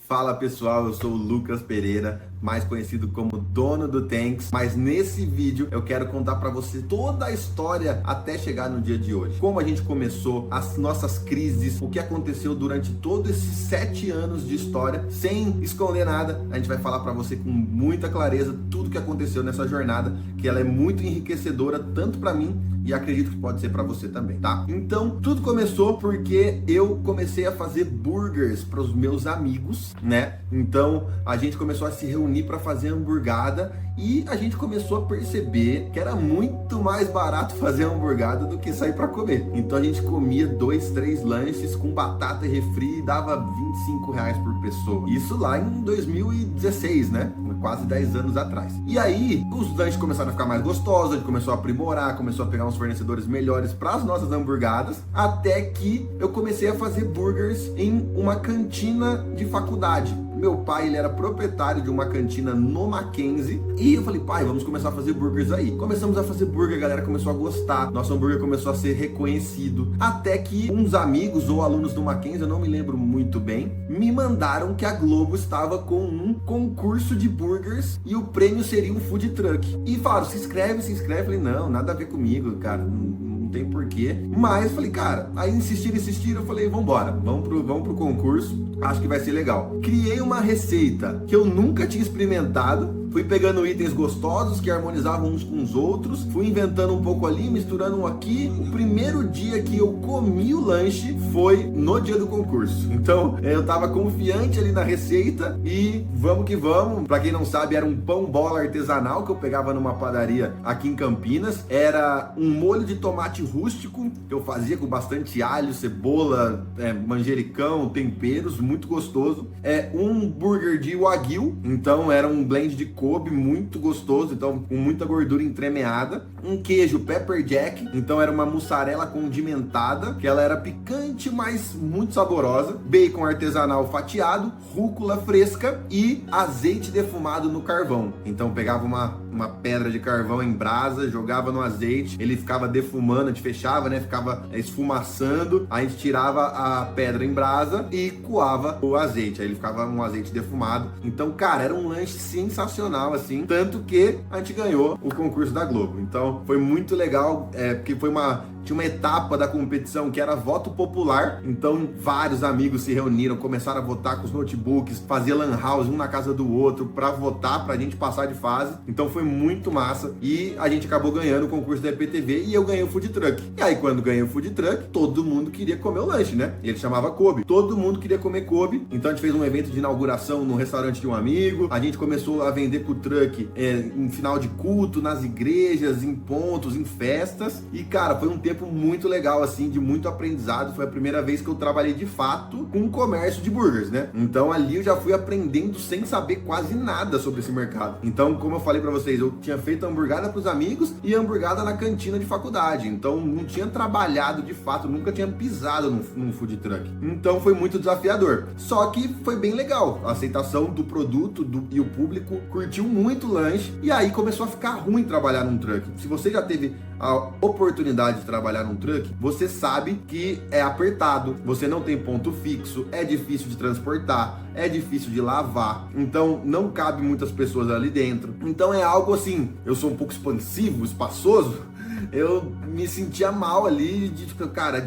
Fala pessoal, eu sou o Lucas Pereira, mais conhecido como dono do Tanks, mas nesse vídeo eu quero contar para você toda a história até chegar no dia de hoje. Como a gente começou, as nossas crises, o que aconteceu durante todos esses 7 anos de história, sem esconder nada. A gente vai falar para você com muita clareza tudo que aconteceu nessa jornada, que ela é muito enriquecedora tanto para mim e acredito que pode ser para você também, tá? Então, tudo começou porque eu comecei a fazer burgers para os meus amigos, né? Então, a gente começou a se reunir para fazer hamburgada e a gente começou a perceber que era muito mais barato fazer hamburgada do que sair para comer. Então, a gente comia 2, 3 lanches com batata e refri e dava R$ 25 por pessoa. Isso lá em 2016, né? Quase 10 anos atrás. E aí, os lanches começaram a ficar mais gostosos, a gente começou a aprimorar, começou a pegar uns fornecedores melhores para as nossas hamburgadas, até que eu comecei a fazer burgers em uma cantina de faculdade. Meu pai, ele era proprietário de uma cantina no Mackenzie e eu falei, pai, vamos começar a fazer burgers aí. Começamos a fazer burger, a galera começou a gostar, nosso hambúrguer começou a ser reconhecido, até que uns amigos ou alunos do Mackenzie, eu não me lembro muito bem, me mandaram que a Globo estava com um concurso de burgers e o prêmio seria um food truck. E falaram, se inscreve. Eu falei, não, nada a ver comigo, cara, não tem porquê. Mas falei, cara, aí insistiram, eu falei, vambora, vamos pro concurso, acho que vai ser legal. Criei uma receita que eu nunca tinha experimentado, fui pegando itens gostosos que harmonizavam uns com os outros, fui inventando um pouco ali, misturando um aqui. O primeiro dia que eu comi o lanche foi no dia do concurso. Então, eu tava confiante ali na receita e vamos que vamos. Pra quem não sabe, era um pão bola artesanal que eu pegava numa padaria aqui em Campinas. Era um molho de tomate rústico que eu fazia com bastante alho, cebola, manjericão, temperos, muito gostoso. Um burger de wagyu, então era um blend de Kobe muito gostoso, então com muita gordura entremeada. Um queijo pepper jack, então era uma mussarela condimentada, que ela era picante, mas muito saborosa. Bacon artesanal fatiado, rúcula fresca e azeite defumado no carvão. Então pegava uma pedra de carvão em brasa, jogava no azeite, ele ficava defumando, a gente fechava, né? Ficava esfumaçando, aí a gente tirava a pedra em brasa e coava o azeite, aí ele ficava um azeite defumado. Então, cara, era um lanche sensacional, assim, tanto que a gente ganhou o concurso da Globo. Então, foi muito legal, porque tinha uma etapa da competição que era voto popular, então vários amigos se reuniram, começaram a votar com os notebooks, fazia lan house um na casa do outro para votar, pra gente passar de fase. Então foi muito massa e a gente acabou ganhando o concurso da EPTV e eu ganhei o food truck. E aí quando ganhei o food truck, todo mundo queria comer o lanche, né? E ele chamava Kobe. Todo mundo queria comer Kobe, então a gente fez um evento de inauguração no restaurante de um amigo, a gente começou a vender com o truck em final de culto, nas igrejas, em pontos, em festas. E cara, foi um tempo muito legal, assim, de muito aprendizado. Foi a primeira vez que eu trabalhei de fato com o comércio de burgers, né? Então ali eu já fui aprendendo sem saber quase nada sobre esse mercado. Então, como eu falei pra vocês, eu tinha feito hamburgada pros amigos e hamburgada na cantina de faculdade. Então não tinha trabalhado de fato, nunca tinha pisado num food truck. Então foi muito desafiador. Só que foi bem legal. A aceitação do produto e o público curtiu muito o lanche. E aí começou a ficar ruim trabalhar num truck. Se você já teve a oportunidade de trabalhar num truck, você sabe que é apertado, você não tem ponto fixo, é difícil de transportar, é difícil de lavar, então não cabe muitas pessoas ali dentro. Então é algo assim, eu sou um pouco expansivo, espaçoso, eu me sentia mal ali, cara,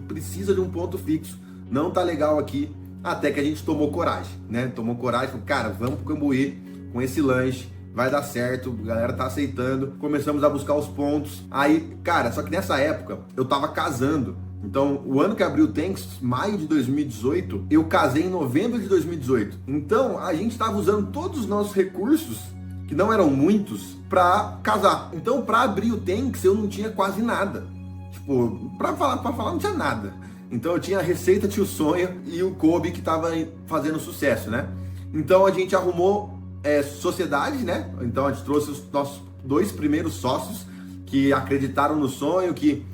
precisa de um ponto fixo, não tá legal aqui, até que a gente tomou coragem, né? Tomou coragem, falou, cara, vamos pro Cambuí com esse lanche, vai dar certo, a galera tá aceitando. Começamos a buscar os pontos. Aí, cara, só que nessa época eu tava casando. Então, o ano que abriu o Tanks, maio de 2018, eu casei em novembro de 2018. Então, a gente tava usando todos os nossos recursos, que não eram muitos, pra casar. Então, pra abrir o Tanks, eu não tinha quase nada. Tipo, pra falar não tinha nada. Então, eu tinha a receita, tinha o sonho e o Kobe que tava fazendo sucesso, né? Então, a gente arrumou sociedade, né? Então a gente trouxe os nossos 2 primeiros sócios que acreditaram no sonho, que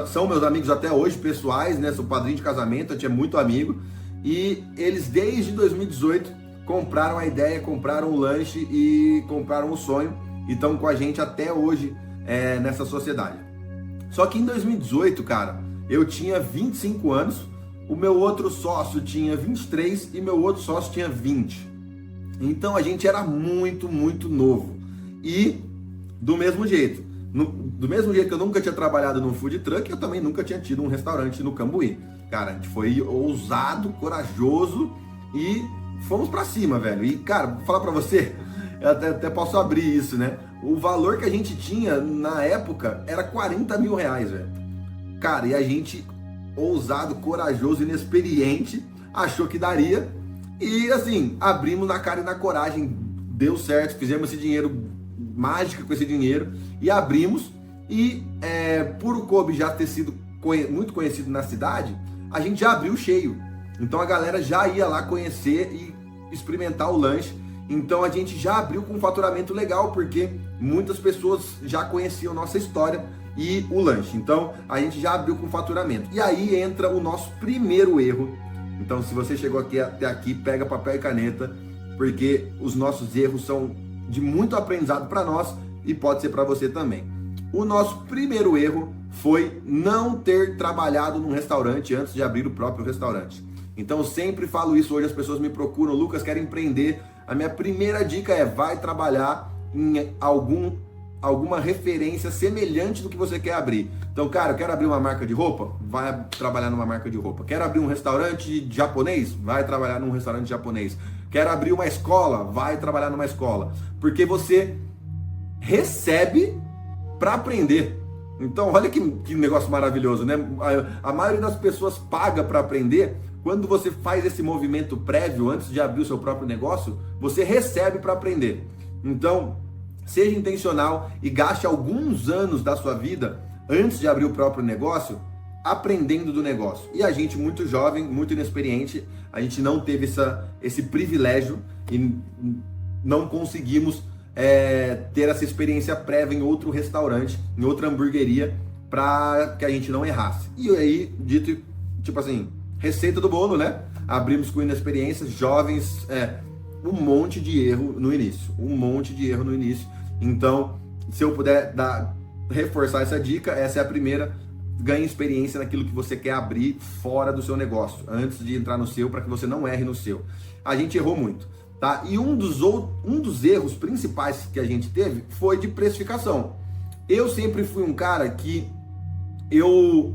são meus amigos até hoje, pessoais, né? Sou padrinho de casamento, eu tinha muito amigo. E eles desde 2018 compraram a ideia, compraram o lanche e compraram o sonho. E estão com a gente até hoje nessa sociedade. Só que em 2018, cara, eu tinha 25 anos, o meu outro sócio tinha 23 e meu outro sócio tinha 20. Então a gente era muito, muito novo. E do mesmo jeito, do mesmo jeito que eu nunca tinha trabalhado num food truck, eu também nunca tinha tido um restaurante no Cambuí. Cara, a gente foi ousado, corajoso e fomos pra cima, velho. E, cara, vou falar pra você, eu até posso abrir isso, né? O valor que a gente tinha na época era 40 mil reais, velho. Cara, e a gente, ousado, corajoso, inexperiente, achou que daria. E, assim, abrimos na cara e na coragem. Deu certo, fizemos esse dinheiro, mágica com esse dinheiro, e abrimos. E, por o Kobe já ter sido muito conhecido na cidade, a gente já abriu cheio. Então a galera já ia lá conhecer e experimentar o lanche. Então a gente já abriu com um faturamento legal, porque muitas pessoas já conheciam nossa história e o lanche. Então a gente já abriu com faturamento. E aí entra o nosso primeiro erro. Então, se você chegou até aqui, pega papel e caneta, porque os nossos erros são de muito aprendizado para nós e pode ser para você também. O nosso primeiro erro foi não ter trabalhado num restaurante antes de abrir o próprio restaurante. Então eu sempre falo isso, hoje as pessoas me procuram, Lucas, quero empreender. A minha primeira dica é: vai trabalhar em alguma referência semelhante do que você quer abrir. Então, cara, eu quero abrir uma marca de roupa? Vai trabalhar numa marca de roupa. Quero abrir um restaurante japonês? Vai trabalhar num restaurante japonês. Quero abrir uma escola? Vai trabalhar numa escola. Porque você recebe para aprender. Então, olha que negócio maravilhoso, né? A maioria das pessoas paga para aprender. Quando você faz esse movimento prévio, antes de abrir o seu próprio negócio, você recebe para aprender. Então, seja intencional e gaste alguns anos da sua vida, antes de abrir o próprio negócio, aprendendo do negócio. E a gente, muito jovem, muito inexperiente, a gente não teve esse privilégio e não conseguimos ter essa experiência prévia em outro restaurante, em outra hamburgueria, para que a gente não errasse. E aí, dito, tipo assim, receita do bolo, né? Abrimos com inexperiência, jovens, um monte de erro no início. Então, se eu puder reforçar essa dica, essa é a primeira: ganhe experiência naquilo que você quer abrir fora do seu negócio, antes de entrar no seu, para que você não erre no seu. A gente errou muito, tá? E um dos erros principais que a gente teve foi de precificação. Eu sempre fui um cara que eu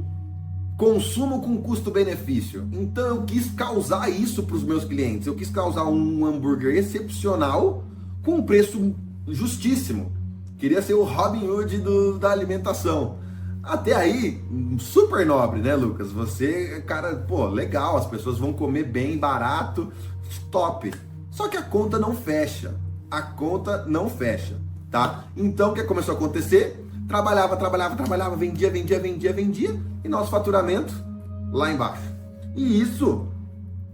consumo com custo-benefício. Então eu quis causar isso para os meus clientes. Eu quis causar um hambúrguer excepcional com um preço justíssimo. Queria ser o Robin Hood da alimentação. Até aí, super nobre, né, Lucas? Você, cara, pô, legal, as pessoas vão comer bem, barato, top. Só que a conta não fecha. Tá? Então o que começou a acontecer? Trabalhava, vendia, e nosso faturamento lá embaixo. E isso,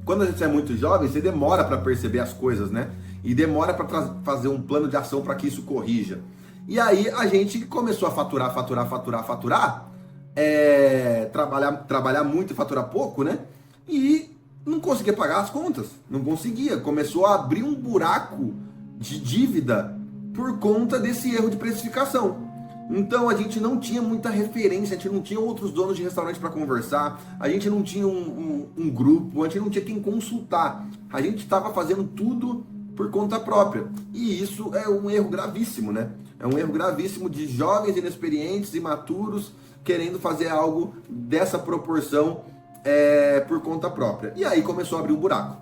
quando a gente é muito jovem, você demora para perceber as coisas, né? E demora para fazer um plano de ação para que isso corrija. E aí a gente começou a faturar, trabalhar muito e faturar pouco, né? E não conseguia pagar as contas, não conseguia. Começou a abrir um buraco de dívida por conta desse erro de precificação. Então a gente não tinha muita referência, a gente não tinha outros donos de restaurante para conversar, a gente não tinha um grupo, a gente não tinha quem consultar. A gente estava fazendo tudo por conta própria. E isso é um erro gravíssimo, né? É um erro gravíssimo de jovens inexperientes, imaturos, querendo fazer algo dessa proporção por conta própria. E aí começou a abrir um buraco.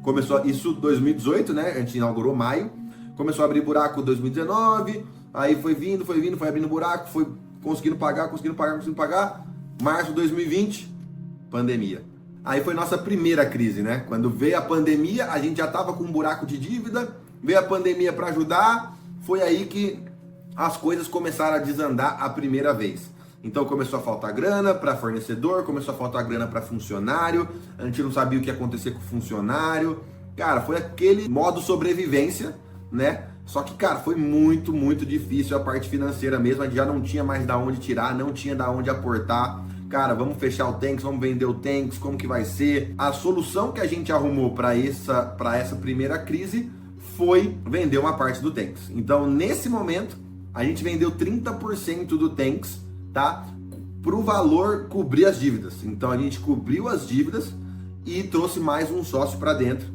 Começou isso 2018, né? A gente inaugurou maio. Começou a abrir buraco 2019. Aí foi vindo, foi abrindo buraco, foi conseguindo pagar. Março de 2020, pandemia. Aí foi nossa primeira crise, né? Quando veio a pandemia, a gente já estava com um buraco de dívida, veio a pandemia para ajudar, foi aí que as coisas começaram a desandar a primeira vez. Então começou a faltar grana para fornecedor, começou a faltar grana para funcionário, a gente não sabia o que ia acontecer com o funcionário. Cara, foi aquele modo sobrevivência, né? Só que, cara, foi muito, muito difícil a parte financeira mesmo. A gente já não tinha mais da onde tirar, não tinha da onde aportar. Cara, vamos fechar o Tanks, vamos vender o Tanks, como que vai ser? A solução que a gente arrumou para essa primeira crise foi vender uma parte do Tanks. Então, nesse momento, a gente vendeu 30% do Tanks, tá? para o valor cobrir as dívidas. Então a gente cobriu as dívidas e trouxe mais um sócio para dentro,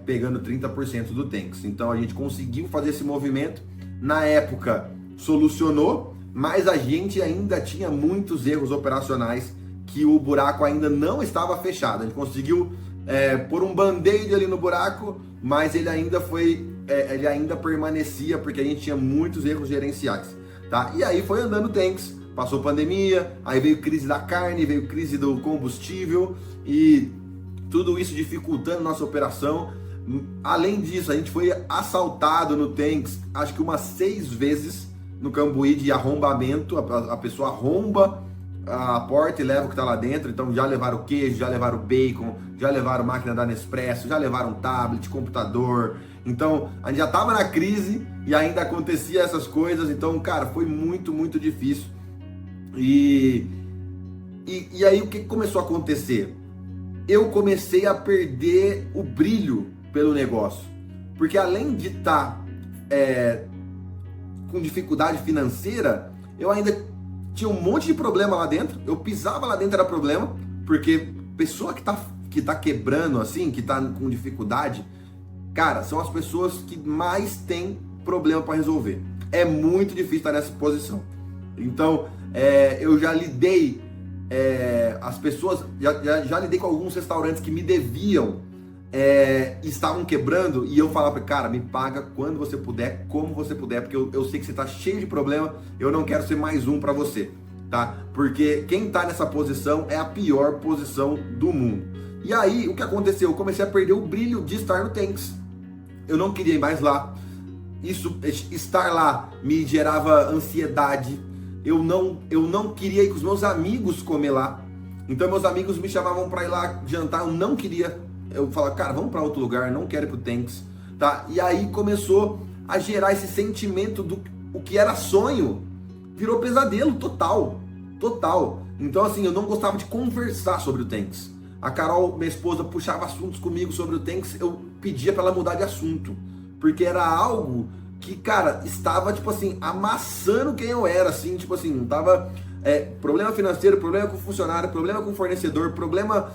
pegando 30% do Tanks. Então a gente conseguiu fazer esse movimento. Na época solucionou, mas a gente ainda tinha muitos erros operacionais que o buraco ainda não estava fechado. A gente conseguiu pôr um band-aid ali no buraco, mas ele ainda permanecia porque a gente tinha muitos erros gerenciais, tá? E aí foi andando Tanks, passou pandemia, aí veio crise da carne, veio crise do combustível e tudo isso dificultando nossa operação. Além disso, a gente foi assaltado no Tanks, acho que umas 6 vezes no Cambuí de arrombamento. A pessoa arromba a porta e leva o que está lá dentro. Então já levaram queijo, já levaram bacon, já levaram máquina da Nespresso, já levaram tablet, computador. Então a gente já estava na crise e ainda acontecia essas coisas. Então, cara, foi muito, muito difícil. E aí o que começou a acontecer? Eu comecei a perder o brilho pelo negócio, porque além de estar com dificuldade financeira, eu ainda tinha um monte de problema lá dentro. Eu pisava lá dentro, era problema, porque pessoa que tá quebrando assim, que tá com dificuldade, cara, são as pessoas que mais têm problema para resolver. É muito difícil estar nessa posição. Então eu já lidei, as pessoas, já lidei com alguns restaurantes que me deviam, estavam quebrando, e eu falava, cara, me paga quando você puder, como você puder, porque eu sei que você tá cheio de problema, eu não quero ser mais um para você, tá? Porque quem tá nessa posição é a pior posição do mundo. E aí, o que aconteceu? Eu comecei a perder o brilho de estar no Tanks. Eu não queria ir mais lá. Estar lá me gerava ansiedade. Eu não queria ir com os meus amigos comer lá. Então meus amigos me chamavam para ir lá jantar, eu não queria. Eu falava, cara, vamos para outro lugar, não quero ir pro Tanks, tá? E aí começou a gerar esse sentimento do o que era sonho, virou pesadelo total. Então assim, eu não gostava de conversar sobre o Tanks. A Carol, minha esposa, puxava assuntos comigo sobre o Tanks, eu pedia para ela mudar de assunto, porque era algo que, cara, estava, tipo assim, amassando quem eu era, assim, tipo assim, tava problema financeiro, problema com funcionário, problema com fornecedor, problema,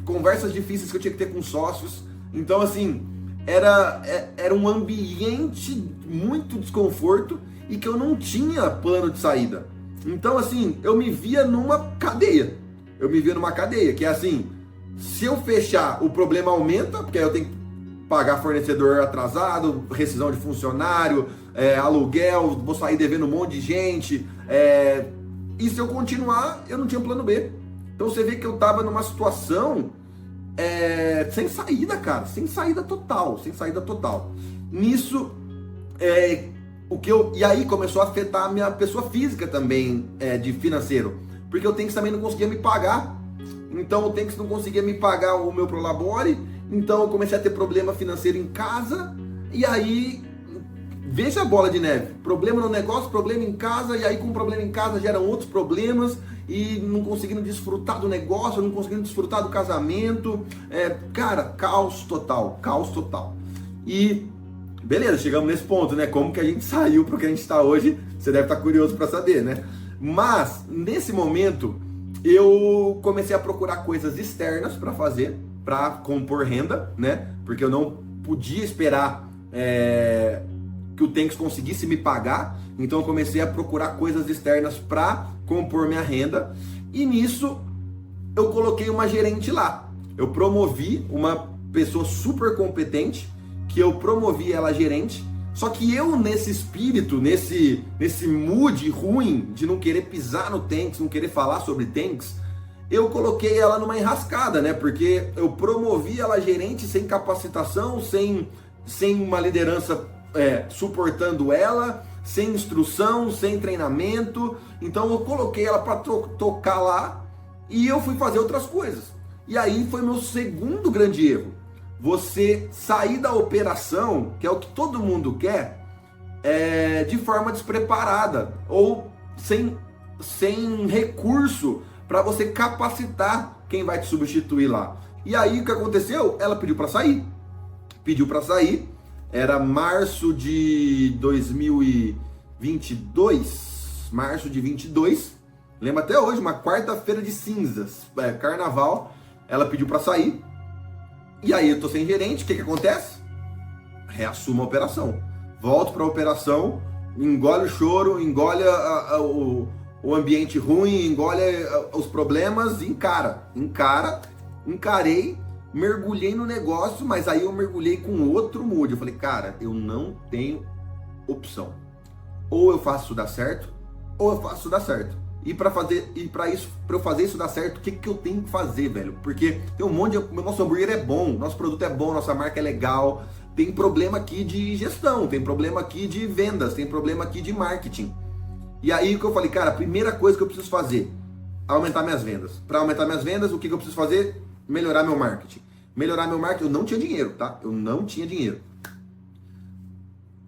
conversas difíceis que eu tinha que ter com sócios. Então, assim, era um ambiente muito desconforto e que eu não tinha plano de saída. Então, assim, eu me via numa cadeia. Que é assim, se eu fechar, o problema aumenta, porque aí eu tenho que pagar fornecedor atrasado, rescisão de funcionário, aluguel, vou sair devendo um monte de gente. E se eu continuar, eu não tinha plano B. Então você vê que eu tava numa situação sem saída, cara, sem saída total. Nisso, e aí começou a afetar a minha pessoa física também, de financeiro, porque o Tanks também não conseguia me pagar. Então o Tanks não conseguia me pagar o meu Prolabore, então eu comecei a ter problema financeiro em casa, e aí, veja a bola de neve, problema no negócio, problema em casa, e aí com problema em casa geram outros problemas, e não conseguindo desfrutar do negócio, não conseguindo desfrutar do casamento, cara, caos total. E beleza, chegamos nesse ponto, né? Como que a gente saiu para o que a gente está hoje, você deve estar curioso para saber, né? Mas, nesse momento, eu comecei a procurar coisas externas para fazer, para compor renda, né? Porque eu não podia esperar que o Tanks conseguisse me pagar, então eu comecei a procurar coisas externas para compor minha renda, e nisso eu coloquei uma gerente lá. Eu promovi uma pessoa super competente, que eu promovi ela gerente, só que eu nesse espírito, nesse mood ruim de não querer pisar no Tanks, não querer falar sobre Tanks, eu coloquei ela numa enrascada, né? Porque eu promovi ela gerente sem capacitação, sem uma liderança suportando ela, sem instrução, sem treinamento. Então eu coloquei ela para tocar lá e eu fui fazer outras coisas. E aí foi meu segundo grande erro. Você sair da operação, que é o que todo mundo quer, de forma despreparada ou sem recurso para você capacitar quem vai te substituir lá. E aí o que aconteceu? Ela pediu para sair. Era março de 2022. Lembro até hoje, uma quarta-feira de cinzas, carnaval, ela pediu para sair. E aí eu tô sem gerente, o que acontece? Reassumo a operação. Volto para a operação, engole o choro, engole o ambiente ruim, engole os problemas, encarei, mergulhei no negócio, mas aí eu mergulhei com outro mood. Eu falei, cara, eu não tenho opção. Ou eu faço isso dar certo, ou eu faço isso dar certo. E para eu fazer isso dar certo, o que eu tenho que fazer, velho? Porque tem um monte de... Nosso hambúrguer é bom, nosso produto é bom, nossa marca é legal. Tem problema aqui de gestão, tem problema aqui de vendas, tem problema aqui de marketing. E aí o que eu falei, cara, a primeira coisa que eu preciso fazer, aumentar minhas vendas. Para aumentar minhas vendas, o que eu preciso fazer? Melhorar meu marketing. Melhorar meu marketing, eu não tinha dinheiro, tá? Eu não tinha dinheiro.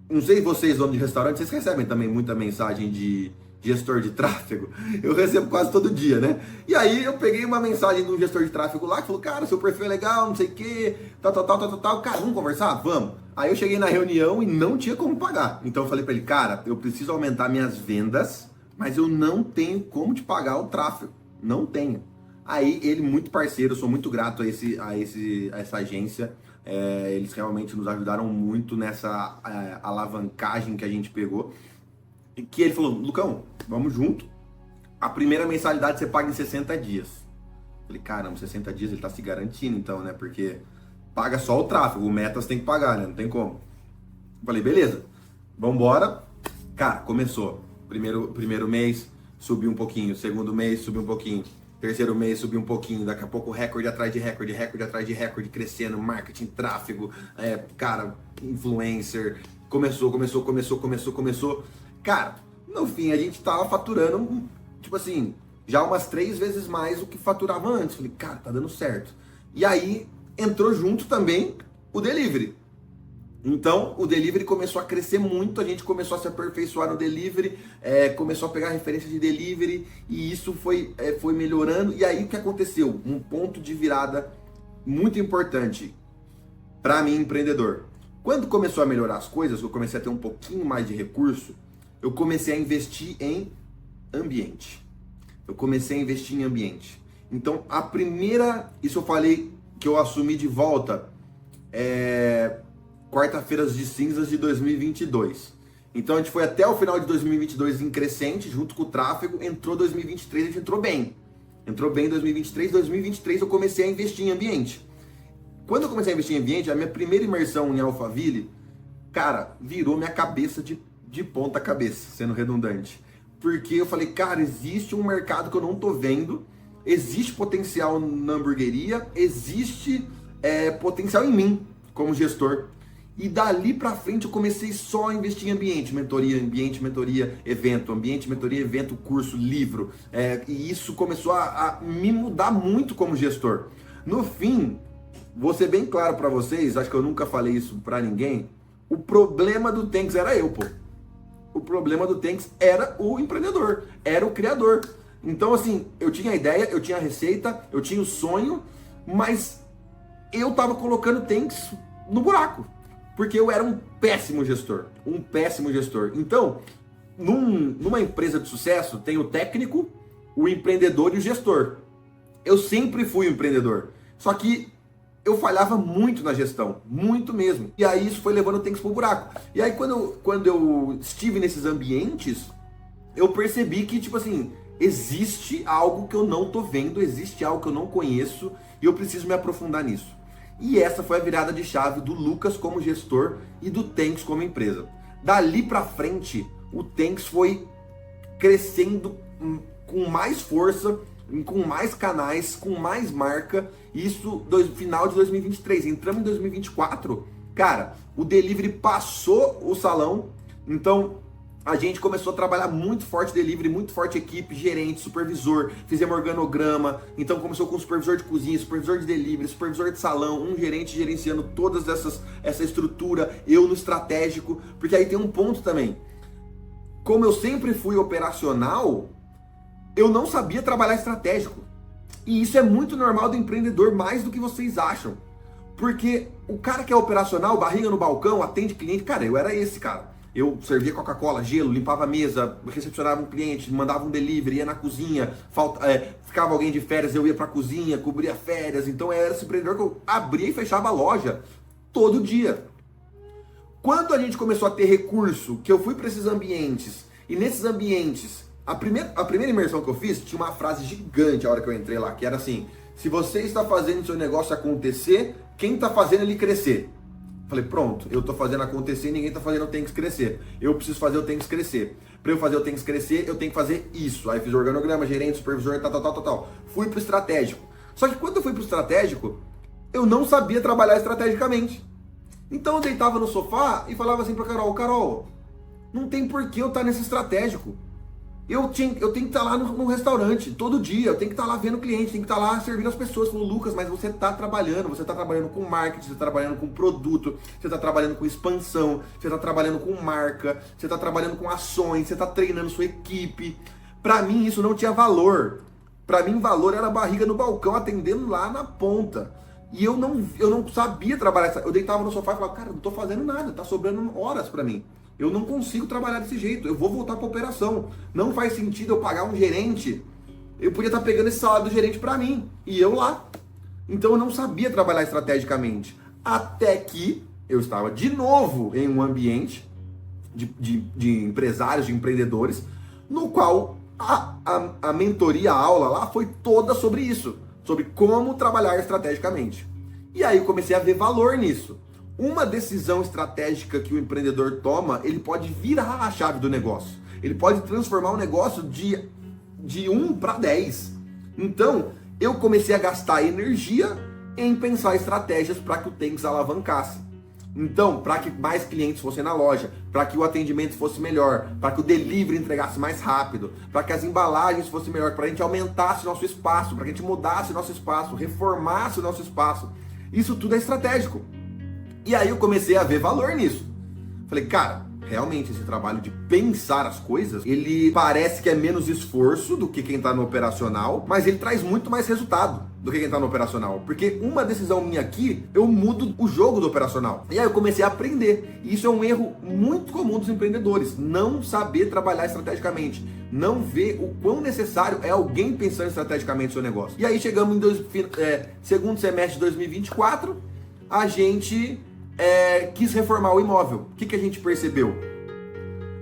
Não sei vocês, donos de restaurante, vocês recebem também muita mensagem de gestor de tráfego? Eu recebo quase todo dia, né? E aí eu peguei uma mensagem de um gestor de tráfego lá que falou, cara, seu perfil é legal, não sei o que, tal. Cara, vamos conversar? Vamos. Aí eu cheguei na reunião e não tinha como pagar. Então eu falei pra ele, cara, eu preciso aumentar minhas vendas, mas eu não tenho como te pagar o tráfego. Não tenho. Aí ele, muito parceiro, eu sou muito grato a essa agência. Eles realmente nos ajudaram muito nessa alavancagem que a gente pegou. Que ele falou, Lucão, vamos junto. A primeira mensalidade você paga em 60 dias. Falei, caramba, 60 dias ele tá se garantindo então, né? Porque paga só o tráfego, o Metas tem que pagar, né? Não tem como. Falei, beleza, vambora. Cara, começou. Primeiro mês, subiu um pouquinho. Segundo mês, subiu um pouquinho. Terceiro mês, subiu um pouquinho. Daqui a pouco, recorde atrás de recorde, recorde atrás de recorde, crescendo, marketing, tráfego, cara, influencer. Começou. Cara, no fim a gente tava faturando, tipo assim, já umas 3 vezes mais do que faturava antes. Falei, cara, tá dando certo. E aí entrou junto também o delivery. Então o delivery começou a crescer muito, a gente começou a se aperfeiçoar no delivery, começou a pegar referência de delivery e isso foi melhorando. E aí o que aconteceu? Um ponto de virada muito importante para mim, empreendedor. Quando começou a melhorar as coisas, eu comecei a ter um pouquinho mais de recurso, eu comecei a investir em ambiente. Então, a primeira, isso eu falei que eu assumi de volta, quarta-feiras de cinzas de 2022. Então, a gente foi até o final de 2022 em crescente, junto com o tráfego, entrou 2023, a gente entrou bem. Entrou bem em 2023 eu comecei a investir em ambiente. Quando eu comecei a investir em ambiente, a minha primeira imersão em Alphaville, cara, virou minha cabeça de ponta cabeça, sendo redundante. Porque eu falei, cara, existe um mercado que eu não tô vendo, existe potencial na hamburgueria, existe potencial em mim como gestor. E dali pra frente eu comecei só a investir em ambiente, mentoria, evento, curso, livro. E isso começou a me mudar muito como gestor. No fim, vou ser bem claro pra vocês, acho que eu nunca falei isso pra ninguém, o problema do Tanks era eu, pô. O problema do Tanks era o empreendedor, era o criador. Então, assim, eu tinha a ideia, eu tinha a receita, eu tinha o sonho, mas eu tava colocando Tanks no buraco. Porque eu era um péssimo gestor. Então, numa empresa de sucesso, tem o técnico, o empreendedor e o gestor. Eu sempre fui um empreendedor. Só que eu falhava muito na gestão, muito mesmo. E aí isso foi levando o Tanks pro buraco. E aí quando eu estive nesses ambientes, eu percebi que, tipo assim, existe algo que eu não tô vendo, existe algo que eu não conheço e eu preciso me aprofundar nisso. E essa foi a virada de chave do Lucas como gestor e do Tanks como empresa. Dali pra frente, o Tanks foi crescendo com mais força, com mais canais, com mais marca. Isso no final de 2023. Entramos em 2024, cara, o delivery passou o salão. Então a gente começou a trabalhar muito forte delivery, muito forte equipe, gerente, supervisor, fizemos organograma. Então começou com supervisor de cozinha, supervisor de delivery, supervisor de salão, um gerente gerenciando todas essa estrutura, eu no estratégico, porque aí tem um ponto também. Como eu sempre fui operacional, eu não sabia trabalhar estratégico. E isso é muito normal do empreendedor, mais do que vocês acham. Porque o cara que é operacional, barriga no balcão, atende cliente, cara, eu era esse cara. Eu servia Coca-Cola, gelo, limpava a mesa, recepcionava um cliente, mandava um delivery, ia na cozinha, ficava alguém de férias, eu ia pra cozinha, cobria férias. Então era esse empreendedor que eu abria e fechava a loja todo dia. Quando a gente começou a ter recurso, que eu fui para esses ambientes, e nesses ambientes, a primeira imersão que eu fiz, tinha uma frase gigante a hora que eu entrei lá, que era assim: se você está fazendo seu negócio acontecer, quem está fazendo ele crescer? Falei, pronto, eu estou fazendo acontecer, ninguém está fazendo, eu tenho que crescer. Eu preciso fazer, eu tenho que crescer. Para eu fazer, eu tenho que crescer, eu tenho que fazer isso. Aí fiz organograma, gerente, supervisor, tal. Fui pro estratégico. Só que quando eu fui pro estratégico, eu não sabia trabalhar estrategicamente. Então eu deitava no sofá e falava assim pra Carol: Carol, não tem por que eu estar nesse estratégico. Eu tenho que estar lá no restaurante todo dia, eu tenho que estar lá vendo o cliente, tenho que estar lá servindo as pessoas. Falou, Lucas, mas você está trabalhando com marketing, você está trabalhando com produto, você está trabalhando com expansão, você está trabalhando com marca, você está trabalhando com ações, você está treinando sua equipe. Para mim isso não tinha valor. Para mim valor era a barriga no balcão atendendo lá na ponta. E eu não sabia trabalhar. Eu deitava no sofá e falava, cara, não estou fazendo nada, está sobrando horas para mim. Eu não consigo trabalhar desse jeito, eu vou voltar para a operação. Não faz sentido eu pagar um gerente, eu podia estar pegando esse salário do gerente para mim, e eu lá. Então eu não sabia trabalhar estrategicamente. Até que eu estava de novo em um ambiente de empresários, de empreendedores, no qual a mentoria, a aula lá foi toda sobre isso. Sobre como trabalhar estrategicamente. E aí eu comecei a ver valor nisso. Uma decisão estratégica que o empreendedor toma, ele pode virar a chave do negócio. Ele pode transformar o negócio de 1 para 10. Então, eu comecei a gastar energia em pensar estratégias para que o Thanks alavancasse. Então, para que mais clientes fossem na loja, para que o atendimento fosse melhor, para que o delivery entregasse mais rápido, para que as embalagens fossem melhor, para a gente aumentasse nosso espaço, para que a gente mudasse nosso espaço, reformasse o nosso espaço. Isso tudo é estratégico. E aí eu comecei a ver valor nisso. Falei, cara, realmente esse trabalho de pensar as coisas, ele parece que é menos esforço do que quem está no operacional, mas ele traz muito mais resultado do que quem está no operacional. Porque uma decisão minha aqui, eu mudo o jogo do operacional. E aí eu comecei a aprender. E isso é um erro muito comum dos empreendedores. Não saber trabalhar estrategicamente. Não ver o quão necessário é alguém pensando estrategicamente no seu negócio. E aí chegamos em segundo semestre de 2024, a gente quis reformar o imóvel. O que a gente percebeu?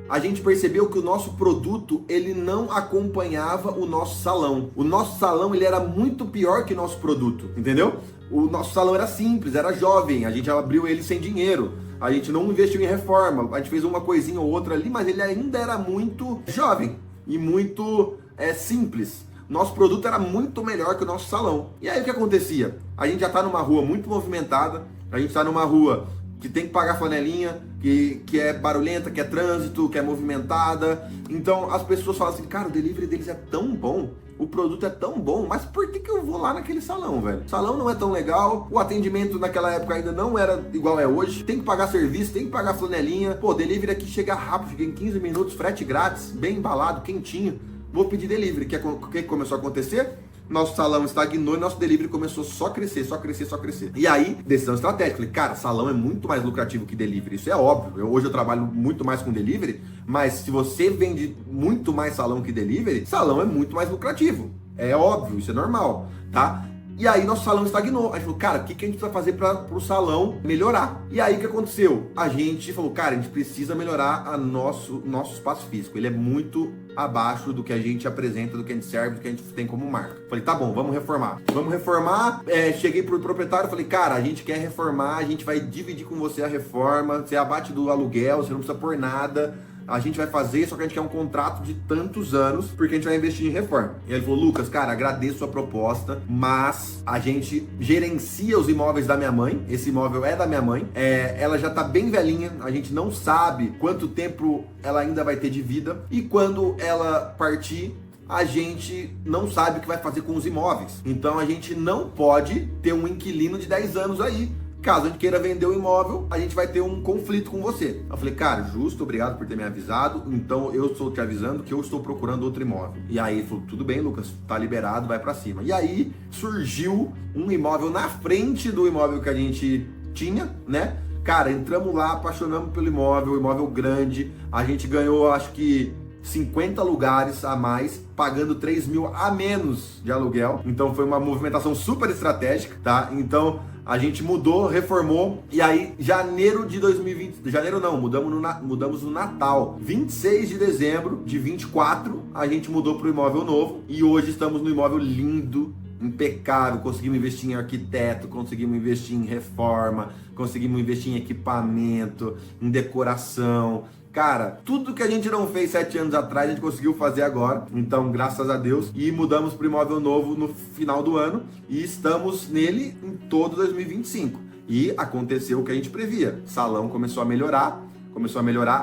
A gente percebeu que o nosso produto, ele não acompanhava o nosso salão. O nosso salão, ele era muito pior que o nosso produto, entendeu? O nosso salão era simples, era jovem, a gente abriu ele sem dinheiro, a gente não investiu em reforma, a gente fez uma coisinha ou outra ali, mas ele ainda era muito jovem e muito simples. Nosso produto era muito melhor que o nosso salão. E aí o que acontecia? A gente já está numa rua muito movimentada, a gente está numa rua que tem que pagar flanelinha, que é barulhenta, que é trânsito, que é movimentada. Então as pessoas falam assim, cara, o delivery deles é tão bom, o produto é tão bom, mas por que eu vou lá naquele salão, velho? O salão não é tão legal, o atendimento naquela época ainda não era igual é hoje, tem que pagar serviço, tem que pagar flanelinha. Pô, delivery aqui chega rápido, chega em 15 minutos, frete grátis, bem embalado, quentinho. Vou pedir delivery. O que começou a acontecer? Nosso salão estagnou e nosso delivery começou só a crescer, só a crescer, só a crescer. E aí, decisão estratégica. Falei, cara, salão é muito mais lucrativo que delivery. Isso é óbvio. Hoje eu trabalho muito mais com delivery, mas se você vende muito mais salão que delivery, salão é muito mais lucrativo. É óbvio, isso é normal, tá? E aí nosso salão estagnou. A gente falou, cara, o que a gente precisa fazer para o salão melhorar? E aí o que aconteceu? A gente falou, cara, a gente precisa melhorar nosso espaço físico. Ele é muito abaixo do que a gente apresenta, do que a gente serve, do que a gente tem como marca. Falei, tá bom, vamos reformar. Vamos reformar. Cheguei pro proprietário, falei, cara, a gente quer reformar, a gente vai dividir com você a reforma, você abate do aluguel, você não precisa pôr nada. A gente vai fazer, só que a gente quer um contrato de tantos anos, porque a gente vai investir em reforma. E ele falou, Lucas, cara, agradeço a proposta, mas a gente gerencia os imóveis da minha mãe, esse imóvel é da minha mãe, ela já tá bem velhinha, a gente não sabe quanto tempo ela ainda vai ter de vida, e quando ela partir, a gente não sabe o que vai fazer com os imóveis. Então a gente não pode ter um inquilino de 10 anos aí. Caso a gente queira vender o imóvel, a gente vai ter um conflito com você. Eu falei, cara, justo, obrigado por ter me avisado. Então eu estou te avisando que eu estou procurando outro imóvel. E aí ele falou, tudo bem, Lucas, tá liberado, vai pra cima. E aí surgiu um imóvel na frente do imóvel que a gente tinha, né? Cara, entramos lá, apaixonamos pelo imóvel grande, a gente ganhou, acho que 50 lugares a mais, pagando 3 mil a menos de aluguel. Então foi uma movimentação super estratégica, tá? Então a gente mudou, reformou, e aí janeiro de 2020, janeiro não, mudamos no Natal, 26 de dezembro de 24, a gente mudou para o imóvel novo, e hoje estamos no imóvel lindo, impecável, conseguimos investir em arquiteto, conseguimos investir em reforma, conseguimos investir em equipamento, em decoração. Cara, tudo que a gente não fez 7 anos atrás, a gente conseguiu fazer agora. Então, graças a Deus. E mudamos para o imóvel novo no final do ano. E estamos nele em todo 2025. E aconteceu o que a gente previa. O salão começou a melhorar.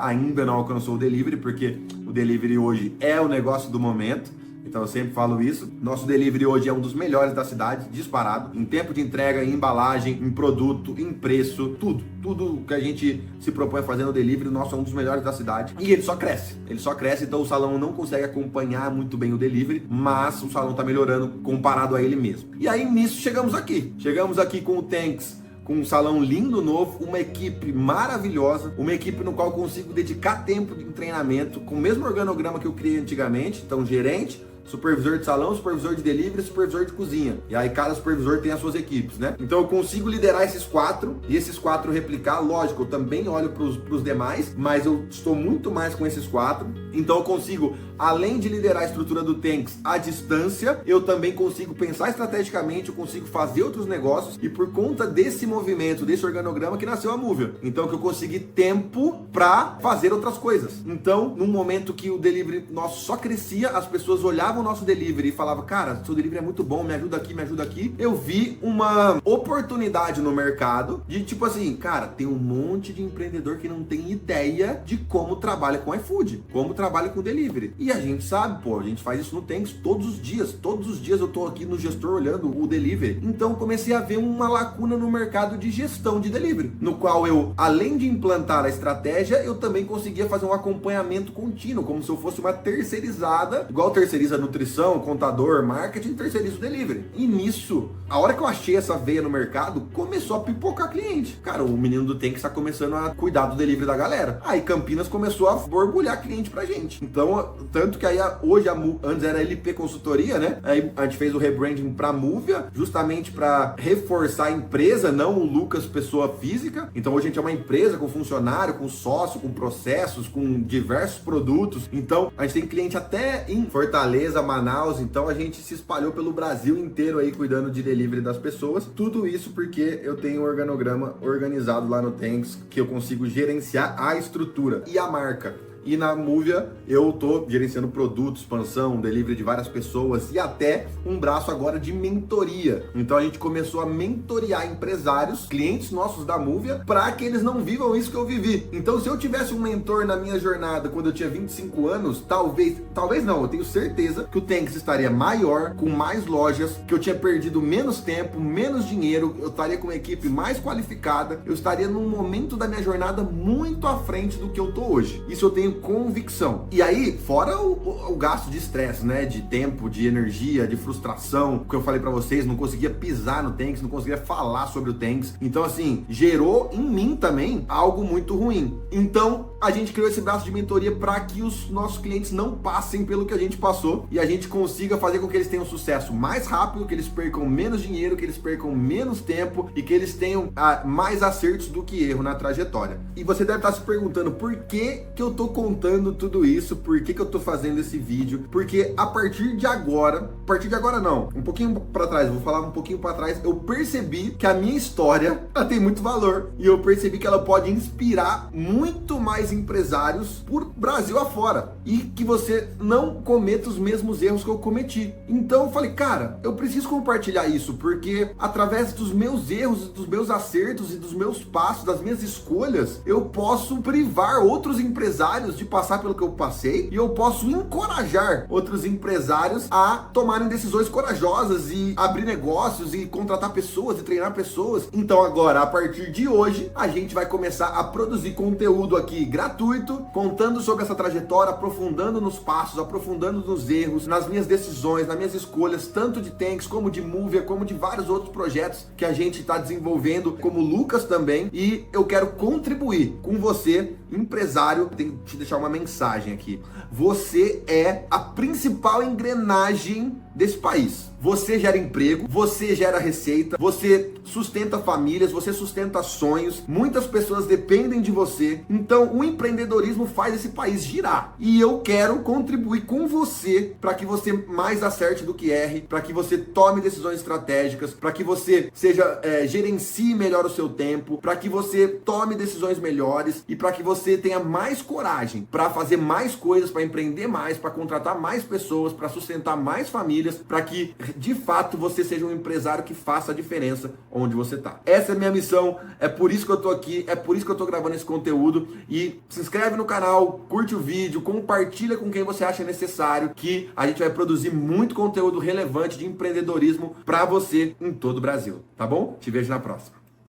Ainda não alcançou o delivery, porque o delivery hoje é o negócio do momento. Então eu sempre falo isso. Nosso delivery hoje é um dos melhores da cidade, disparado. Em tempo de entrega, em embalagem, em produto, em preço, tudo. Tudo que a gente se propõe a fazer no delivery, o nosso é um dos melhores da cidade. E ele só cresce. Então o salão não consegue acompanhar muito bem o delivery, mas o salão tá melhorando comparado a ele mesmo. E aí nisso chegamos aqui. Chegamos aqui com o Tanks, com um salão lindo, novo, uma equipe maravilhosa, uma equipe no qual eu consigo dedicar tempo em treinamento, com o mesmo organograma que eu criei antigamente. Então, gerente, supervisor de salão, supervisor de delivery, supervisor de cozinha. E aí cada supervisor tem as suas equipes, né? Então eu consigo liderar esses 4 e esses 4 replicar. Lógico, eu também olho para os demais, mas eu estou muito mais com esses 4. Então eu consigo, além de liderar a estrutura do Tanks à distância, eu também consigo pensar estrategicamente, eu consigo fazer outros negócios, e por conta desse movimento, desse organograma que nasceu a Movia. Então que eu consegui tempo para fazer outras coisas. Então, num momento que o delivery nosso só crescia, as pessoas olhavam o nosso delivery e falavam: cara, seu delivery é muito bom, me ajuda aqui. Eu vi uma oportunidade no mercado de tipo assim, cara, tem um monte de empreendedor que não tem ideia de como trabalha com iFood, como trabalha com delivery. E a gente sabe, pô, a gente faz isso no Tanks todos os dias eu tô aqui no gestor olhando o delivery. Então comecei a ver uma lacuna no mercado de gestão de delivery, no qual eu, além de implantar a estratégia, eu também conseguia fazer um acompanhamento contínuo, como se eu fosse uma terceirizada, igual terceiriza nutrição, contador, marketing, terceiriza o delivery. E nisso, a hora que eu achei essa veia no mercado, começou a pipocar cliente. Cara, o menino do Tanks está começando a cuidar do delivery da galera. Aí Campinas começou a borbulhar cliente pra gente. Então, tanto que aí hoje, antes era LP Consultoria, né? Aí a gente fez o rebranding pra Movia, justamente para reforçar a empresa, não o Lucas pessoa física. Então hoje a gente é uma empresa com funcionário, com sócio, com processos, com diversos produtos. Então a gente tem cliente até em Fortaleza, Manaus. Então a gente se espalhou pelo Brasil inteiro aí cuidando de delivery das pessoas. Tudo isso porque eu tenho um organograma organizado lá no Tanks, que eu consigo gerenciar a estrutura e a marca. E na Movia eu tô gerenciando produto, expansão, delivery de várias pessoas e até um braço agora de mentoria. Então a gente começou a mentorear empresários, clientes nossos da Movia, para que eles não vivam isso que eu vivi. Então se eu tivesse um mentor na minha jornada quando eu tinha 25 anos, talvez não, eu tenho certeza que o Tanks estaria maior, com mais lojas, que eu tinha perdido menos tempo, menos dinheiro, eu estaria com uma equipe mais qualificada, eu estaria num momento da minha jornada muito à frente do que eu tô hoje. Isso eu tenho convicção. E aí, fora o gasto de estresse, né? De tempo, de energia, de frustração, que eu falei pra vocês, não conseguia pisar no Tanks, não conseguia falar sobre o Tanks. Então, assim, gerou em mim também algo muito ruim. Então, a gente criou esse braço de mentoria para que os nossos clientes não passem pelo que a gente passou e a gente consiga fazer com que eles tenham sucesso mais rápido, que eles percam menos dinheiro, que eles percam menos tempo e que eles tenham mais acertos do que erro na trajetória. E você deve estar se perguntando por que eu tô contando tudo isso, por que eu tô fazendo esse vídeo, porque a partir de agora não, um pouquinho para trás, vou falar um pouquinho para trás, eu percebi que a minha história, ela tem muito valor e eu percebi que ela pode inspirar muito mais empresários por Brasil afora e que você não cometa os mesmos erros que eu cometi. Então eu falei, cara, eu preciso compartilhar isso, porque através dos meus erros, dos meus acertos e dos meus passos, das minhas escolhas, eu posso privar outros empresários de passar pelo que eu passei e eu posso encorajar outros empresários a tomarem decisões corajosas e abrir negócios e contratar pessoas e treinar pessoas. Então agora, a partir de hoje, a gente vai começar a produzir conteúdo aqui gratuito gratuito, contando sobre essa trajetória, aprofundando nos passos, aprofundando nos erros, nas minhas decisões, nas minhas escolhas, tanto de Tanks como de Movia, como de vários outros projetos que a gente está desenvolvendo, como o Lucas também. E eu quero contribuir com você, empresário. Tenho que te deixar uma mensagem aqui. Você é a principal engrenagem desse país. Você gera emprego, você gera receita, você sustenta famílias, você sustenta sonhos. Muitas pessoas dependem de você. Então, o empreendedorismo faz esse país girar. E eu quero contribuir com você para que você mais acerte do que erre, para que você tome decisões estratégicas, para que você gerencie melhor o seu tempo, para que você tome decisões melhores e para que você tenha mais coragem para fazer mais coisas, para empreender mais, para contratar mais pessoas, para sustentar mais famílias, para que de fato você seja um empresário que faça a diferença onde você está. Essa é a minha missão, é por isso que eu tô aqui, é por isso que eu tô gravando esse conteúdo. E se inscreve no canal, curte o vídeo, compartilha com quem você acha necessário, que a gente vai produzir muito conteúdo relevante de empreendedorismo para você em todo o Brasil, tá bom? Te vejo na próxima.